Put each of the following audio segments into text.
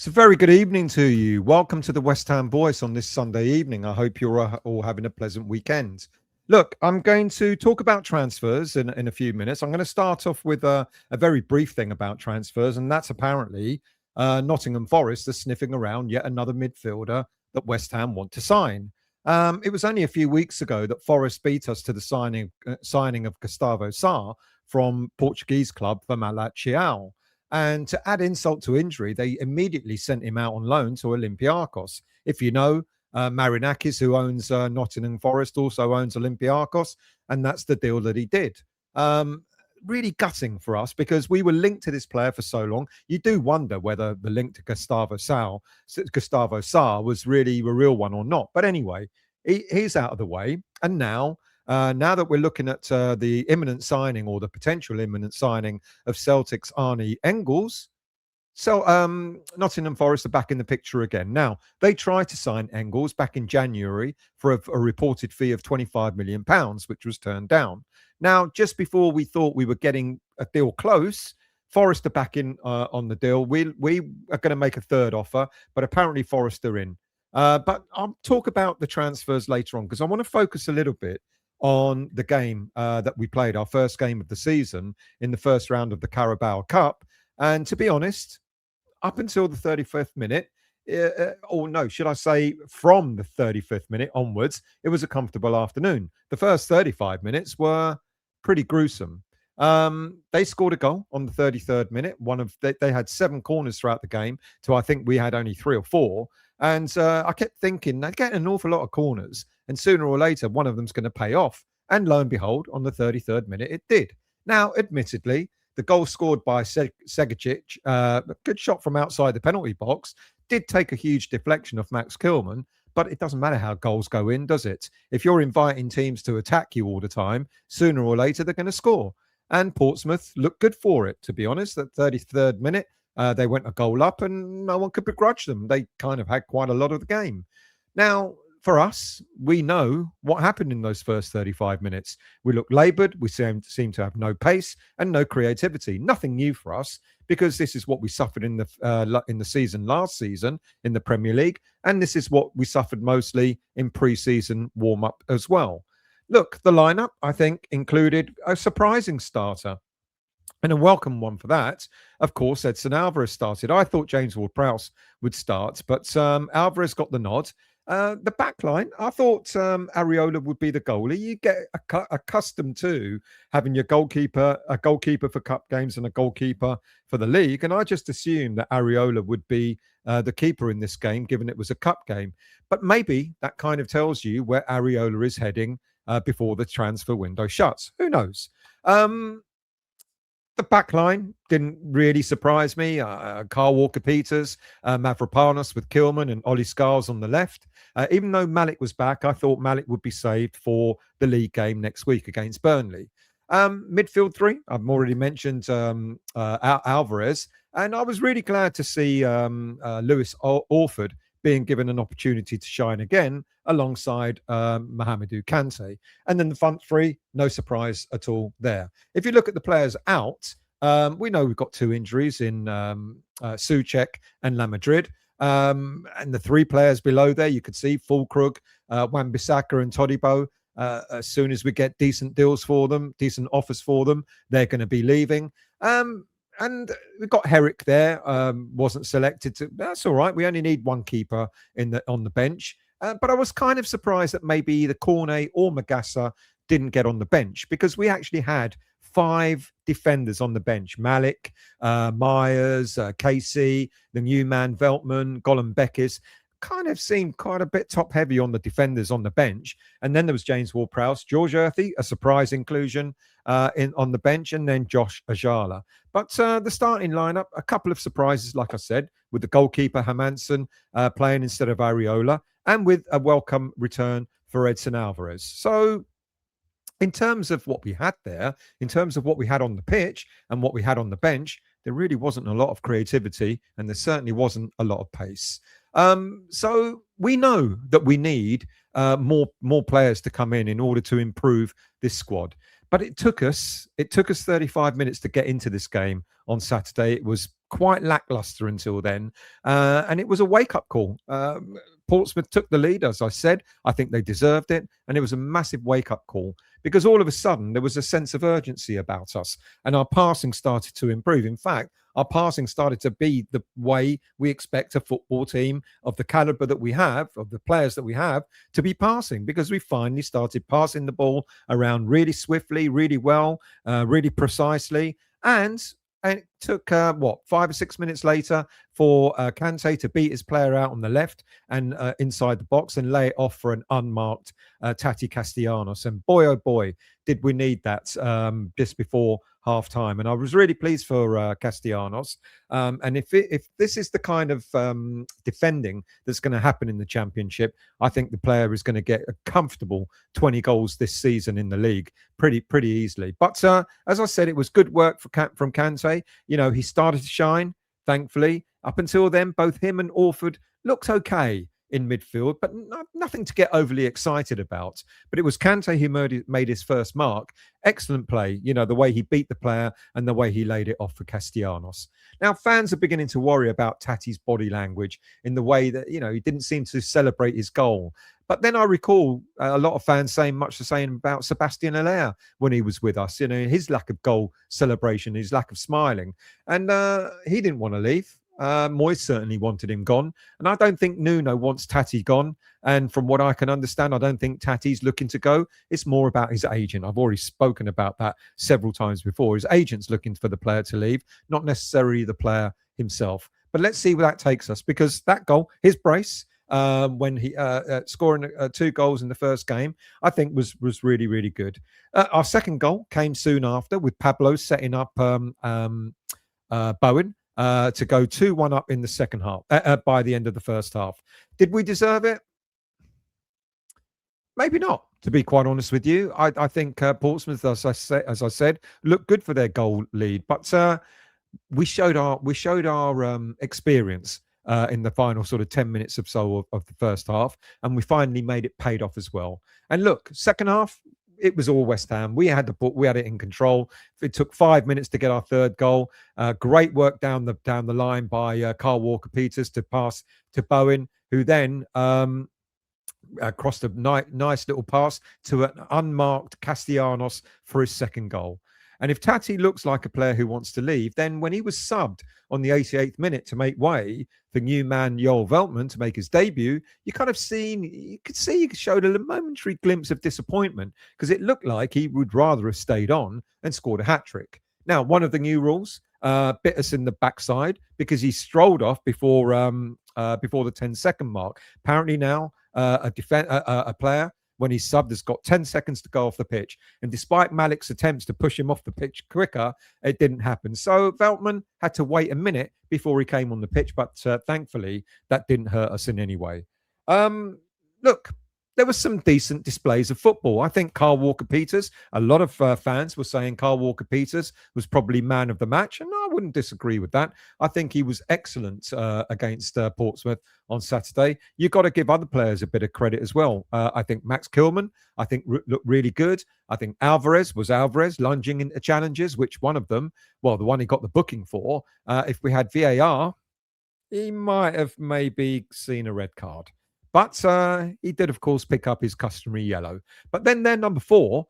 So, very good evening to you. Welcome to the West Ham Voice on this Sunday evening. I hope you're all having a pleasant weekend. Look, I'm going to talk about transfers in a few minutes. I'm going to start off with a very brief thing about transfers, and that's apparently Nottingham Forest are sniffing around yet another midfielder that West Ham want to sign. It was only a few weeks ago that Forest beat us to the signing of Gustavo Sarr from Portuguese club Famalicão. And to add insult to injury, they immediately sent him out on loan to Olympiacos. If you know, Marinakis, who owns Nottingham Forest, also owns Olympiacos, and that's the deal that he did. Really gutting for us because we were linked to this player for so long. You do wonder whether the link to Gustavo Sarr was really a real one or not. But anyway, he's out of the way, and now that we're looking at the imminent signing or the potential imminent signing of Celtic's Arne Engels, so Nottingham Forest are back in the picture again. Now, they tried to sign Engels back in January for a reported fee of £25 million, which was turned down. Now, just before we thought we were getting a deal close, Forest are back in on the deal. We are going to make a third offer, but apparently Forest are in. But I'll talk about the transfers later on because I want to focus a little bit on the game that we played, our first game of the season in the first round of the Carabao Cup. And to be honest, up until the 35th minute, or no, should I say from the 35th minute onwards, it was a comfortable afternoon. The first 35 minutes were pretty gruesome. They scored a goal on the 33rd minute. They had 7 corners throughout the game, so I think we had only 3 or 4. And I kept thinking they're getting an awful lot of corners, and sooner or later, one of them's going to pay off. And lo and behold, on the 33rd minute, it did. Now, admittedly, the goal scored by Segacic, a good shot from outside the penalty box, did take a huge deflection off Max Kilman, but it doesn't matter how goals go in, does it? If you're inviting teams to attack you all the time, sooner or later, they're going to score. And Portsmouth looked good for it, to be honest. At 33rd minute, they went a goal up and no one could begrudge them. They kind of had quite a lot of the game. Now, for us, we know what happened in those first 35 minutes. We looked laboured. We seem to have no pace and no creativity. Nothing new for us because this is what we suffered in the season last season in the Premier League. And this is what we suffered mostly in pre-season warm-up as well. Look, the lineup, I think, included a surprising starter. And a welcome one for that. Of course, Edson Alvarez started. I thought James Ward-Prowse would start, but Alvarez got the nod. The back line, I thought Areola would be the goalie. You get accustomed to having a goalkeeper for cup games and a goalkeeper for the league. And I just assumed that Areola would be the keeper in this game, given it was a cup game. But maybe that kind of tells you where Areola is heading before the transfer window shuts. Who knows? The back line didn't really surprise me. Carl Walker-Peters, Mavropanos with Kilman and Ollie Scarles on the left. Even though Malik was back, I thought Malik would be saved for the league game next week against Burnley. Midfield 3, I've already mentioned Alvarez. And I was really glad to see Lewis Orford being given an opportunity to shine again alongside Mohamedou Kante. And then the front 3, no surprise at all there. If you look at the players out, we know we've got 2 injuries in Souček and La Madrid. And the 3 players below there, you could see Fulkrug, Wan-Bissaka and Todibo. As soon as we get decent deals for them, decent offers for them, they're going to be leaving. And we've got Herrick there, wasn't selected. That's all right. We only need 1 keeper on the bench. But I was kind of surprised that maybe either Cornet or Magassa didn't get on the bench because we actually had 5 defenders on the bench. Malik, Myers, Casey, the new man, Veltman, Golan Beckis. Kind of seemed quite a bit top heavy on the defenders on the bench. And then there was James Ward-Prowse, George Earthy, a surprise inclusion on the bench, and then Josh Ajala. But the starting lineup, a couple of surprises, like I said, with the goalkeeper Hermansson playing instead of Areola, and with a welcome return for Edson Alvarez. So in terms of what we had there, in terms of what we had on the pitch and what we had on the bench, there really wasn't a lot of creativity, and there certainly wasn't a lot of pace. So we know that we need more players to come in order to improve this squad. But it took us 35 minutes to get into this game on Saturday. It was quite lackluster until then. And it was a wake-up call. Portsmouth took the lead, as I said. I think they deserved it. And it was a massive wake-up call because all of a sudden there was a sense of urgency about us and our passing started to improve. In fact, our passing started to be the way we expect a football team of the caliber that we have, of the players that we have, to be passing, because we finally started passing the ball around really swiftly, really well, really precisely. And it took, 5 or 6 minutes later for Kante to beat his player out on the left and inside the box and lay it off for an unmarked Tati Castellanos. And boy, oh boy, did we need that just before half time. And I was really pleased for Castellanos. And if this is the kind of defending that's going to happen in the Championship, I think the player is going to get a comfortable 20 goals this season in the league pretty easily. But as I said, it was good work from Kante. You know, he started to shine, thankfully. Up until then, both him and Orford looked okay in midfield, but nothing to get overly excited about. But it was Kante who made his first mark. Excellent play, you know, the way he beat the player and the way he laid it off for Castellanos. Now, fans are beginning to worry about Tati's body language in the way that, you know, he didn't seem to celebrate his goal. But then I recall a lot of fans saying much the same about Sebastian Haller when he was with us. You know, his lack of goal celebration, his lack of smiling. And he didn't want to leave. Moyes certainly wanted him gone. And I don't think Nuno wants Tati gone. And from what I can understand, I don't think Tati's looking to go. It's more about his agent. I've already spoken about that several times before. His agent's looking for the player to leave, not necessarily the player himself. But let's see where that takes us, because that goal, his brace, when he scoring 2 goals in the first game, I think was really, really good. Our second goal came soon after, with Pablo setting up Bowen to go 2-1 up in the second half by the end of the first half. Did we deserve it? Maybe not, to be quite honest with you. I think Portsmouth, as I said, looked good for their goal lead, but we showed our experience in the final sort of 10 minutes or so of the first half, and we finally made it paid off as well. And look, second half, it was all West Ham. We had it in control. It took 5 minutes to get our third goal. Great work down the line by Carl Walker-Peters to pass to Bowen, who then crossed a nice little pass to an unmarked Castellanos for his second goal. And if Tati looks like a player who wants to leave, then when he was subbed on the 88th minute to make way for new man Joel Veltman to make his debut, you could see he showed a momentary glimpse of disappointment, because it looked like he would rather have stayed on and scored a hat-trick. Now, one of the new rules bit us in the backside, because he strolled off before the 10-second mark. Apparently now a player, when he's subbed, has got 10 seconds to go off the pitch. And despite Malik's attempts to push him off the pitch quicker, it didn't happen. So Veltman had to wait a minute before he came on the pitch. But thankfully, that didn't hurt us in any way. Look, there was some decent displays of football. I think Carl Walker-Peters, a lot of fans were saying Carl Walker-Peters was probably man of the match, and I wouldn't disagree with that. I think he was excellent against Portsmouth on Saturday. You've got to give other players a bit of credit as well. I think Max Kilman, looked really good. I think Alvarez lunging into challenges, which one of them, well, the one he got the booking for, if we had VAR, he might have maybe seen a red card. But he did, of course, pick up his customary yellow. But then their number 4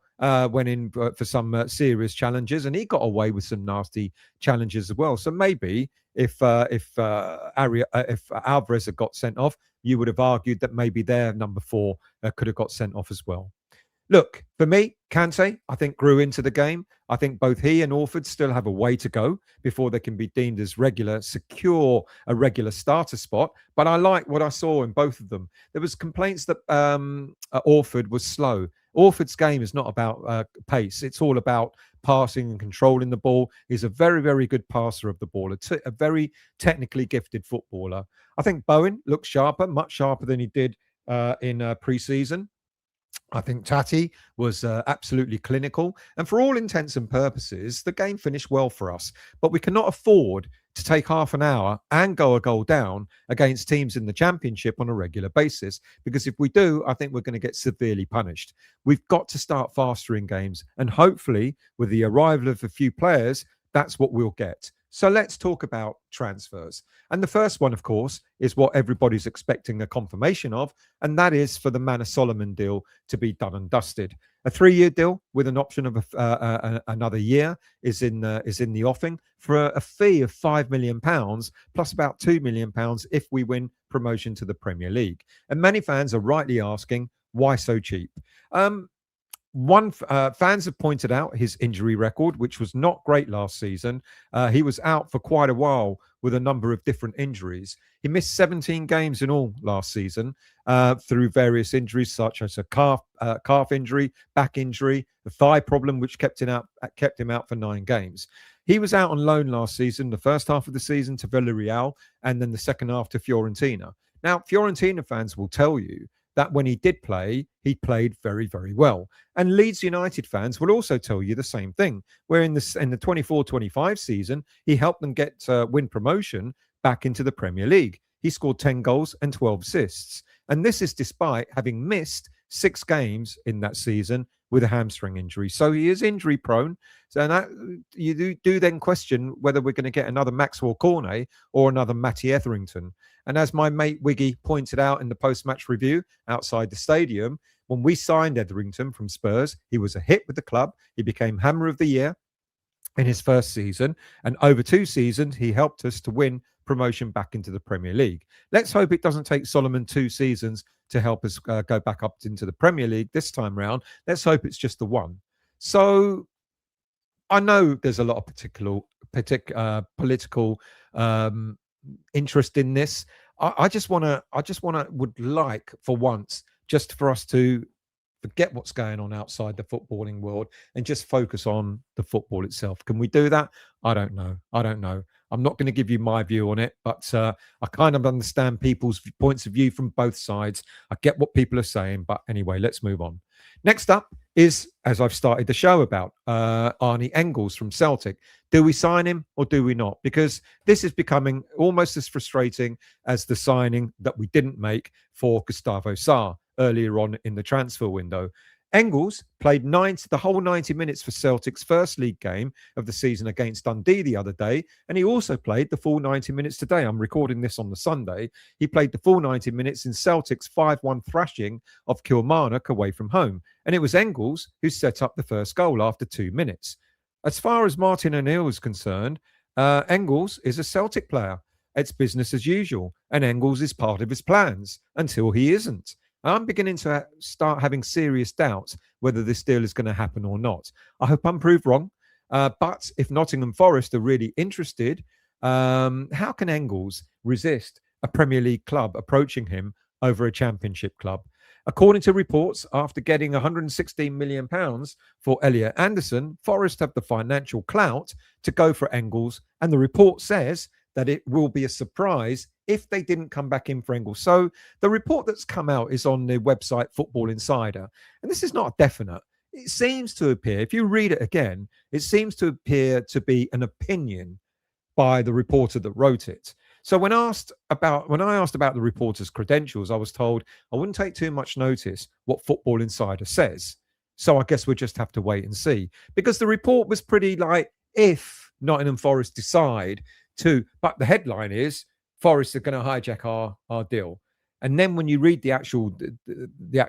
went in for some serious challenges, and he got away with some nasty challenges as well. So maybe if Alvarez had got sent off, you would have argued that maybe their number 4 could have got sent off as well. Look, for me, Kante, I think, grew into the game. I think both he and Orford still have a way to go before they can be deemed as secure starter spot. But I like what I saw in both of them. There was complaints that Orford was slow. Orford's game is not about pace. It's all about passing and controlling the ball. He's a very, very good passer of the ball, a very technically gifted footballer. I think Bowen looked sharper, much sharper than he did in pre-season. I think Tati was absolutely clinical. And for all intents and purposes, the game finished well for us. But we cannot afford to take half an hour and go a goal down against teams in the Championship on a regular basis. Because if we do, I think we're going to get severely punished. We've got to start faster in games. And hopefully, with the arrival of a few players, that's what we'll get. So let's talk about transfers. And the first one, of course, is what everybody's expecting a confirmation of, and that is for the Manor Solomon deal to be done and dusted. A 3-year deal with an option of another year is in the offing for a fee of £5 million plus about £2 million if we win promotion to the Premier League. And many fans are rightly asking, why so cheap? Fans have pointed out his injury record, which was not great last season. He was out for quite a while with a number of different injuries. He missed 17 games in all last season through various injuries, such as a calf injury, back injury, the thigh problem, which kept him out for 9 games. He was out on loan last season, the first half of the season to Villarreal, and then the second half to Fiorentina. Now, Fiorentina fans will tell you that when he did play, he played very, very well. And Leeds United fans will also tell you the same thing, where in the 24-25 season, he helped them win promotion back into the Premier League. He scored 10 goals and 12 assists. And this is despite having missed 6 games in that season with a hamstring injury. So he is injury prone. So that, you do then question whether we're going to get another Maxwell Cornet or another Matty Etherington. And as my mate Wiggy pointed out in the post-match review outside the stadium, when we signed Etherington from Spurs, he was a hit with the club. He became Hammer of the Year in his first season. And over 2 seasons, he helped us to win promotion back into the Premier League. Let's hope it doesn't take Solomon 2 seasons to help us go back up into the Premier League this time round. Let's hope it's just the one. So I know there's a lot of political interest in this. I just would like for once just for us to forget what's going on outside the footballing world and just focus on the football itself. Can we do that? I don't know. I'm not going to give you my view on it, but I kind of understand people's points of view from both sides. I get what people are saying, but anyway, let's move on. Next up is, as I've started the show about, Arne Engels from Celtic. Do we sign him or do we not? Because this is becoming almost as frustrating as the signing that we didn't make for Gustavo Sarr earlier on in the transfer window. Engels played the whole 90 minutes for Celtic's first league game of the season against Dundee the other day, and he also played the full 90 minutes today. I'm recording this on the Sunday. He played the full 90 minutes in Celtic's 5-1 thrashing of Kilmarnock away from home, and it was Engels who set up the first goal after 2 minutes. As far as Martin O'Neill is concerned, Engels is a Celtic player. It's business as usual, and Engels is part of his plans until he isn't. I'm beginning to start having serious doubts whether this deal is going to happen or not. I hope I'm proved wrong. But if Nottingham Forest are really interested, how can Engels resist a Premier League club approaching him over a Championship club? According to reports, after getting £116 million for Elliot Anderson, Forest have the financial clout to go for Engels. And the report says that it will be a surprise if they didn't come back in for Engels. So the report that's come out is on the website Football Insider. And this is not definite. It seems to appear, if you read it again, it seems to appear to be an opinion by the reporter that wrote it. So when I asked about the reporter's credentials, I was told I wouldn't take too much notice what Football Insider says. So I guess we'll just have to wait and see. Because the report was pretty like, if Nottingham Forest decide to, but the headline is Forest are going to hijack our deal. And then when you read the actual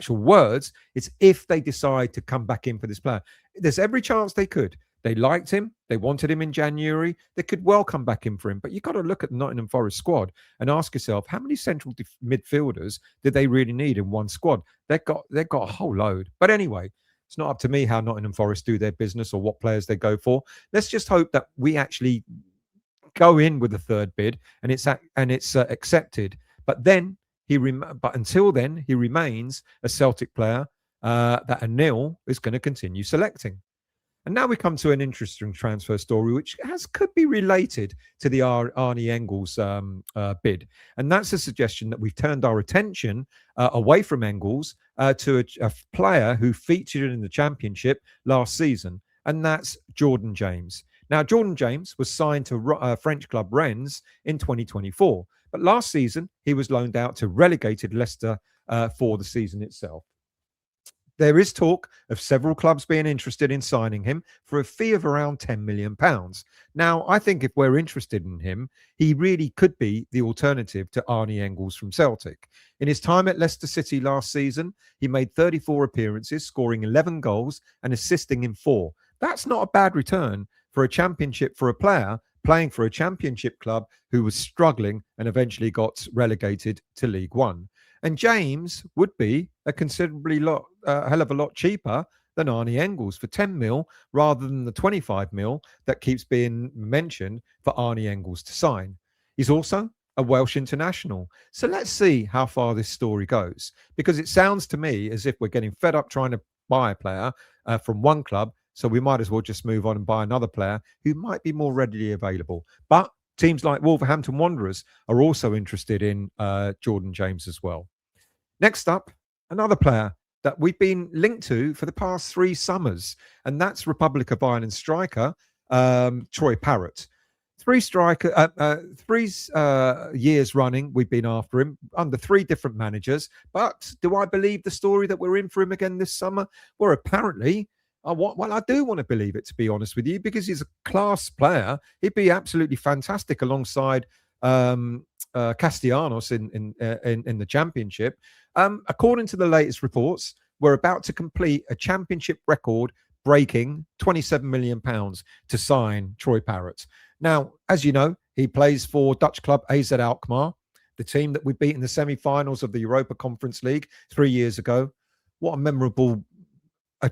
words, it's if they decide to come back in for this player. There's every chance they could. They liked him. They wanted him in January. They could well come back in for him. But you've got to look at the Nottingham Forest squad and ask yourself, how many central midfielders did they really need in one squad? They've got a whole load. But anyway, it's not up to me how Nottingham Forest do their business or what players they go for. Let's just hope that we actually go in with a third bid and it's accepted. But until then, he remains a Celtic player that O'Neill is going to continue selecting. And now we come to an interesting transfer story, which could be related to the Arne Engels bid. And that's a suggestion that we've turned our attention away from Engels to a player who featured in the Championship last season, and that's Jordan James. Now, Jordan James was signed to French club Rennes in 2024, but last season he was loaned out to relegated Leicester for the season itself. There is talk of several clubs being interested in signing him for a fee of around £10 million. Now, I think if we're interested in him, he really could be the alternative to Arne Engels from Celtic. In his time at Leicester City last season, he made 34 appearances, scoring 11 goals and assisting in 4. That's not a bad return for a championship for a player playing for a championship club who was struggling and eventually got relegated to League One. And James would be a hell of a lot cheaper than Arne Engels for 10 mil rather than the 25 mil that keeps being mentioned for Arne Engels to sign. He's also a Welsh international. So let's see how far this story goes, because it sounds to me as if we're getting fed up trying to buy a player from one club. So we might as well just move on and buy another player who might be more readily available. But teams like Wolverhampton Wanderers are also interested in Jordan James as well. Next up, another player that we've been linked to for the past 3 summers, and that's Republic of Ireland striker Troy Parrott. 3 years running, we've been after him under 3 different managers. But do I believe the story that we're in for him again this summer? Well, apparently, I do want to believe it, to be honest with you, because he's a class player. He'd be absolutely fantastic alongside Castellanos in the Championship. According to the latest reports, we're about to complete a Championship record breaking £27 million to sign Troy Parrott. Now, as you know, he plays for Dutch club AZ Alkmaar, the team that we beat in the semi-finals of the Europa Conference League 3 years ago. What a memorable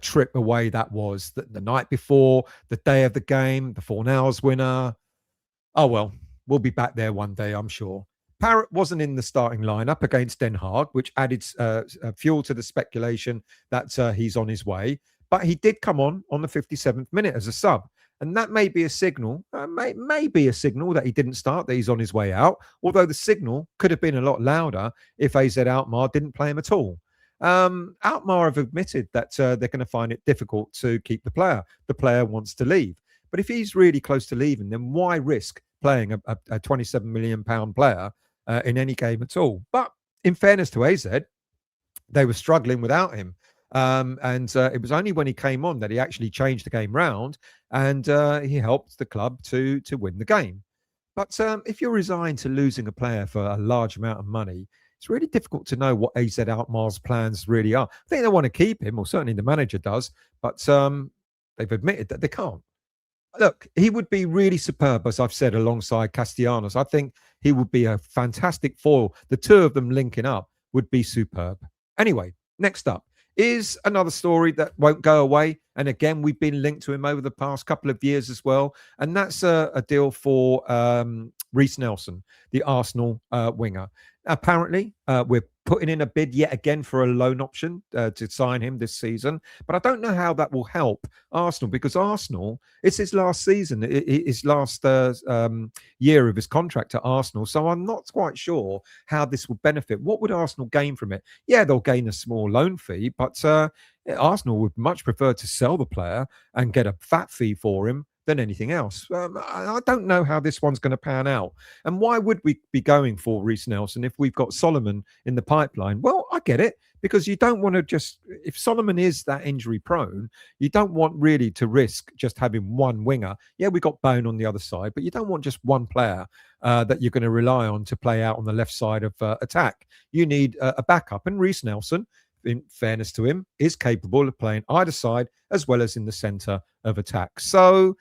trip away that was. The night before, the day of the game, the Fornals winner. Oh, well, we'll be back there one day, I'm sure. Parrott wasn't in the starting lineup against Den Haag, which added fuel to the speculation that he's on his way. But he did come on the 57th minute as a sub. And that may be a signal, may be a signal that he didn't start, that he's on his way out. Although the signal could have been a lot louder if AZ Alkmaar didn't play him at all. Alkmaar have admitted that they're going to find it difficult to keep the player. The player wants to leave. But if he's really close to leaving, then why risk playing a £27 million player in any game at all? But in fairness to AZ, they were struggling without him. And it was only when he came on that he actually changed the game round, and he helped the club to win the game. But if you're resigned to losing a player for a large amount of money, it's really difficult to know what AZ Alkmaar's plans really are. I think they want to keep him, or certainly the manager does, but they've admitted that they can't. Look, he would be really superb, as I've said, alongside Castellanos. I think he would be a fantastic foil. The two of them linking up would be superb. Anyway, next up is another story that won't go away. And again, we've been linked to him over the past couple of years as well. And that's a deal for Reiss Nelson, the Arsenal winger. Apparently, we're putting in a bid yet again for a loan option to sign him this season. But I don't know how that will help Arsenal, because Arsenal, it's his last season, his last year of his contract at Arsenal. So I'm not quite sure how this will benefit. What would Arsenal gain from it? Yeah, they'll gain a small loan fee, but Arsenal would much prefer to sell the player and get a fat fee for him than anything else. I don't know how this one's going to pan out. And why would we be going for Reiss Nelson if we've got Solomon in the pipeline? Well, I get it, because you don't want to just, if Solomon is that injury prone, you don't want really to risk just having one winger. Yeah, we got Bone on the other side, but you don't want just one player that you're going to rely on to play out on the left side of attack. You need a backup. And Reiss Nelson, in fairness to him, is capable of playing either side as well as in the centre of attack. So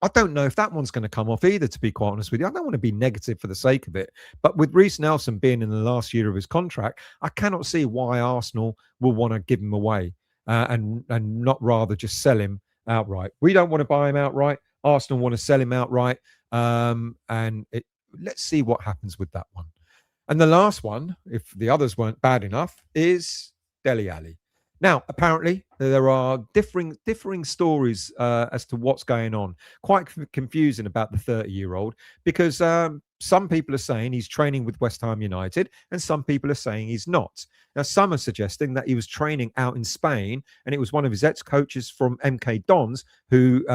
I don't know if that one's going to come off either, to be quite honest with you. I don't want to be negative for the sake of it. But with Reiss Nelson being in the last year of his contract, I cannot see why Arsenal will want to give him away and not rather just sell him outright. We don't want to buy him outright. Arsenal want to sell him outright. Let's see what happens with that one. And the last one, if the others weren't bad enough, is Dele Alli. Now, apparently, there are differing stories as to what's going on. Quite confusing about the 30-year-old, because some people are saying he's training with West Ham United, and some people are saying he's not. Now, some are suggesting that he was training out in Spain, and it was one of his ex-coaches from MK Dons who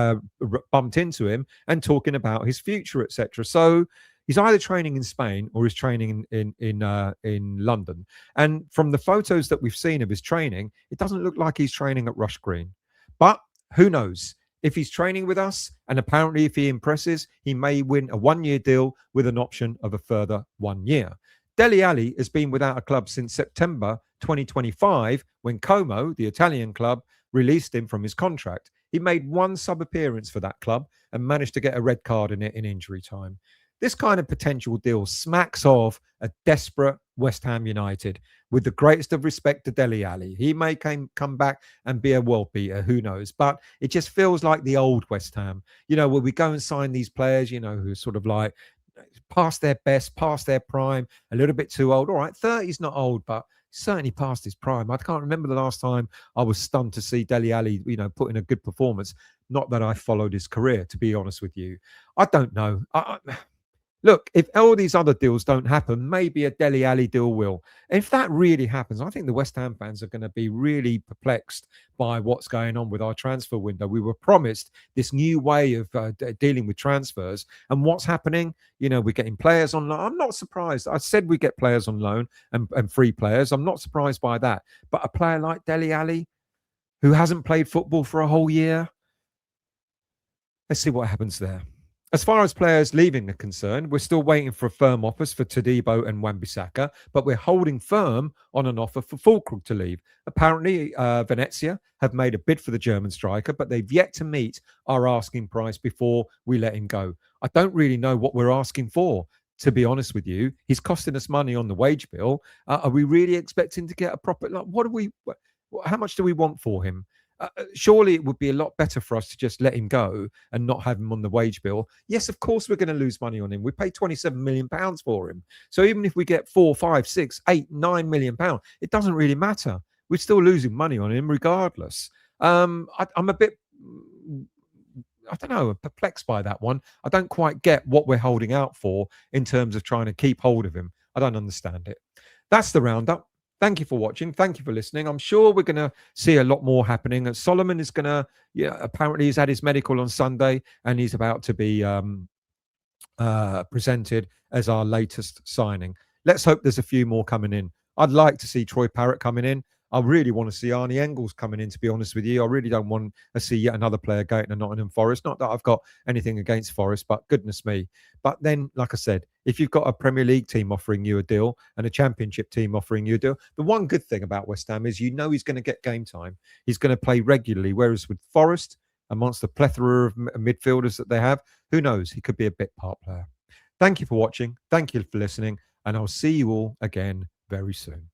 bumped into him and talking about his future, etc. So, He's either training in Spain or he's training in London. And from the photos that we've seen of his training, it doesn't look like he's training at Rush Green. But who knows? If he's training with us, and apparently if he impresses, he may win a 1-year deal with an option of a further 1 year. Dele Alli has been without a club since September 2025, when Como, the Italian club, released him from his contract. He made one sub-appearance for that club and managed to get a red card in it in injury time. This kind of potential deal smacks of a desperate West Ham United. With the greatest of respect to Dele Alli, he may come back and be a world beater, who knows? But it just feels like the old West Ham, where we go and sign these players, who are sort of like past their best, past their prime, a little bit too old. All right, 30 is not old, but certainly past his prime. I can't remember the last time I was stunned to see Dele Alli, put in a good performance. Not that I followed his career, to be honest with you. I don't know. Look, if all these other deals don't happen, maybe a Dele Alli deal will. If that really happens, I think the West Ham fans are going to be really perplexed by what's going on with our transfer window. We were promised this new way of dealing with transfers, and what's happening? We're getting players on loan. I'm not surprised. I said we get players on loan and free players. I'm not surprised by that. But a player like Dele Alli, who hasn't played football for a whole year, let's see what happens there. As far as players leaving are concerned, we're still waiting for firm offers for Todibo and Wan-Bissaka, but we're holding firm on an offer for Fulkrug to leave. Apparently, Venezia have made a bid for the German striker, but they've yet to meet our asking price before we let him go. I don't really know what we're asking for, to be honest with you. He's costing us money on the wage bill. Are we really expecting to get a proper... how much do we want for him? Surely it would be a lot better for us to just let him go and not have him on the wage bill. Yes, of course we're going to lose money on him. We pay £27 million for him. So even if we get 4, 5, 6, 8, 9 million pounds, it doesn't really matter. We're still losing money on him regardless. I'm a bit, I don't know, perplexed by that one. I don't quite get what we're holding out for in terms of trying to keep hold of him. I don't understand it. That's the roundup. Thank you for watching. Thank you for listening. I'm sure we're going to see a lot more happening. Solomon is going to, apparently he's had his medical on Sunday and he's about to be presented as our latest signing. Let's hope there's a few more coming in. I'd like to see Troy Parrott coming in. I really want to see Arne Engels coming in, to be honest with you. I really don't want to see yet another player going to Nottingham Forest. Not that I've got anything against Forest, but goodness me. But then, like I said, if you've got a Premier League team offering you a deal and a Championship team offering you a deal, the one good thing about West Ham is he's going to get game time. He's going to play regularly. Whereas with Forest, amongst the plethora of midfielders that they have, who knows? He could be a bit part player. Thank you for watching. Thank you for listening. And I'll see you all again very soon.